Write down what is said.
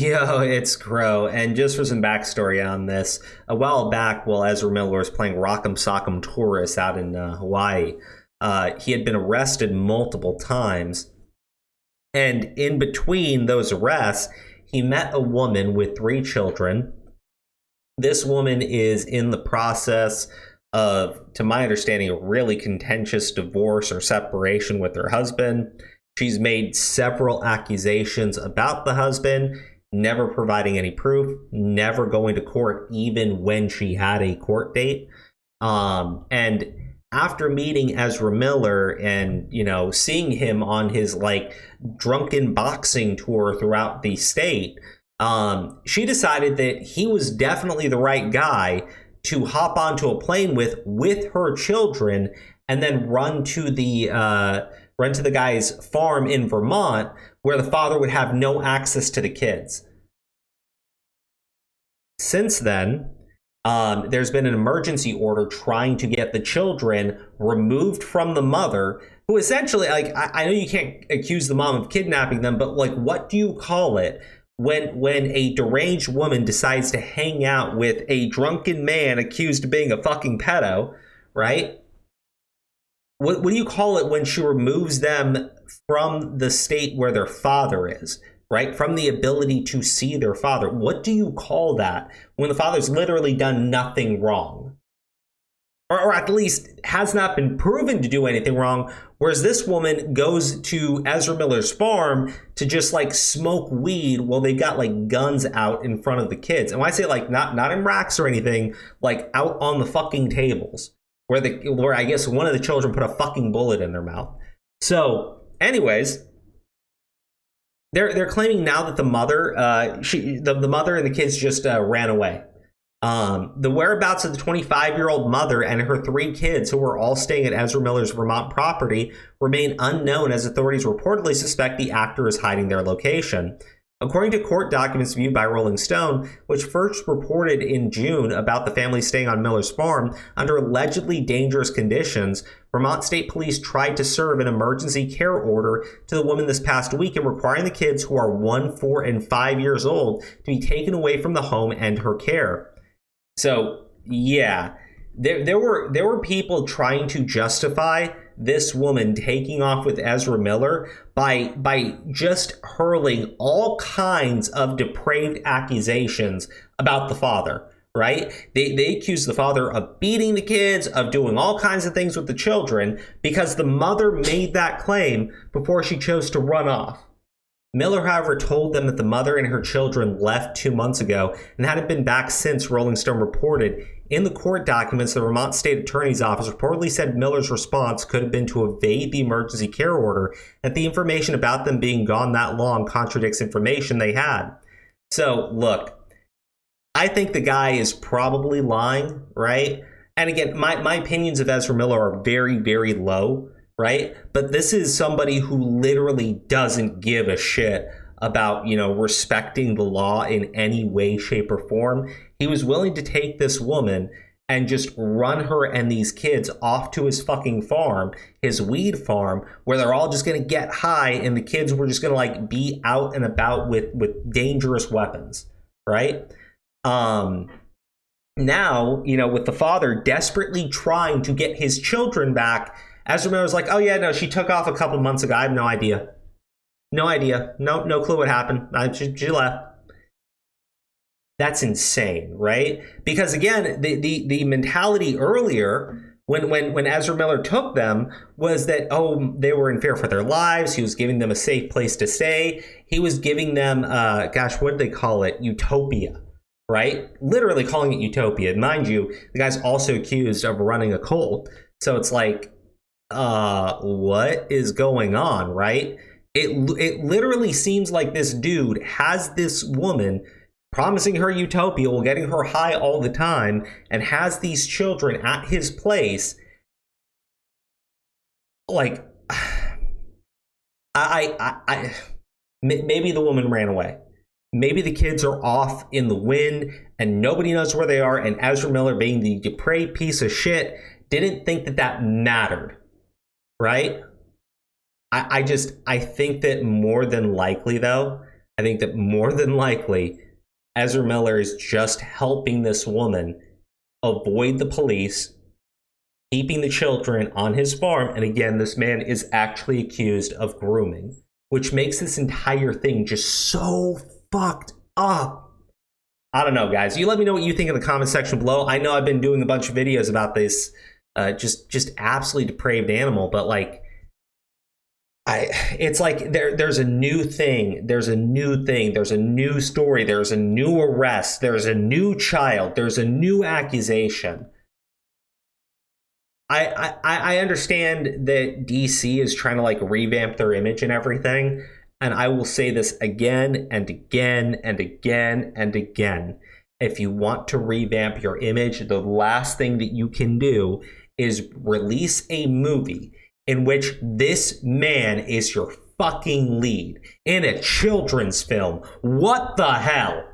Yo, it's Crow, and just for some backstory on this, a while back while Ezra Miller was playing Rock'em Sock'em Tourist out in Hawaii, he had been arrested multiple times, and in between those arrests, he met a woman with 3 children. This woman is in the process of, to my understanding, a really contentious divorce or separation with her husband. She's made several accusations about the husband, never providing any proof, never going to court, even when she had a court date. And after meeting Ezra Miller and, seeing him on his drunken boxing tour throughout the state, she decided that he was definitely the right guy to hop onto a plane with her children and then run to the guy's farm in Vermont, where the father would have no access to the kids. Since then, there's been an emergency order trying to get the children removed from the mother, who essentially, I know you can't accuse the mom of kidnapping them, but what do you call it when a deranged woman decides to hang out with a drunken man accused of being a fucking pedo, right? What do you call it when she removes them from the state where their father is, right? From the ability to see their father. What do you call that when the father's literally done nothing wrong? Or at least has not been proven to do anything wrong, whereas this woman goes to Ezra Miller's farm to just smoke weed while they got guns out in front of the kids. And when I say not in racks or anything, out on the fucking tables, where I guess one of the children put a fucking bullet in their mouth. So, anyways, they're claiming now that the mother, the mother and the kids just ran away. The whereabouts of the 25-year-old mother and her 3 kids, who were all staying at Ezra Miller's Vermont property, remain unknown, as authorities reportedly suspect the actor is hiding their location. According to court documents viewed by Rolling Stone, which first reported in June about the family staying on Miller's farm under allegedly dangerous conditions, Vermont State Police tried to serve an emergency care order to the woman this past week and requiring the kids, who are 1, 4, and 5 years old, to be taken away from the home and her care. So, yeah, there were people trying to justify this woman taking off with Ezra Miller by just hurling all kinds of depraved accusations about the father, right? They accuse the father of beating the kids, of doing all kinds of things with the children, because the mother made that claim before she chose to run off. Miller, however, told them that the mother and her children left 2 months ago and hadn't been back since, Rolling Stone reported. In the court documents, the Vermont State Attorney's Office reportedly said Miller's response could have been to evade the emergency care order, that the information about them being gone that long contradicts information they had. So, look, I think the guy is probably lying, right? And again, my opinions of Ezra Miller are very, very low, right? But this is somebody who literally doesn't give a shit about, respecting the law in any way, shape, or form. He was willing to take this woman and just run her and these kids off to his fucking farm, his weed farm, where they're all just going to get high and the kids were just going to be out and about with dangerous weapons, right? Now, with the father desperately trying to get his children back, Ezra Miller was like, oh yeah, no, she took off a couple months ago. I have no idea. No idea. No clue what happened. She left. That's insane, right? Because again, the mentality earlier when Ezra Miller took them was that, they were in fear for their lives. He was giving them a safe place to stay. He was giving them, what did they call it? Utopia, right? Literally calling it utopia. Mind you, the guy's also accused of running a cult. So it's what is going on, right? It literally seems like this dude has this woman promising her utopia while getting her high all the time and has these children at his place. Maybe the woman ran away. Maybe the kids are off in the wind and nobody knows where they are, and Ezra Miller, being the depraved piece of shit, didn't think that mattered, right? I think that more than likely, though, I think that more than likely, Ezra Miller is just helping this woman avoid the police, keeping the children on his farm. And again, this man is actually accused of grooming, which makes this entire thing just so fucked up. I don't know, guys. You let me know what you think in the comment section below. I know I've been doing a bunch of videos about this just absolutely depraved animal, but like, it's like there's a new thing, there's a new story, there's a new arrest, there's a new child, there's a new accusation. I understand that DC is trying to like revamp their image and everything. And I will say this again and again and again and again. If you want to revamp your image, the last thing that you can do is release a movie in which this man is your fucking lead in a children's film. What the hell?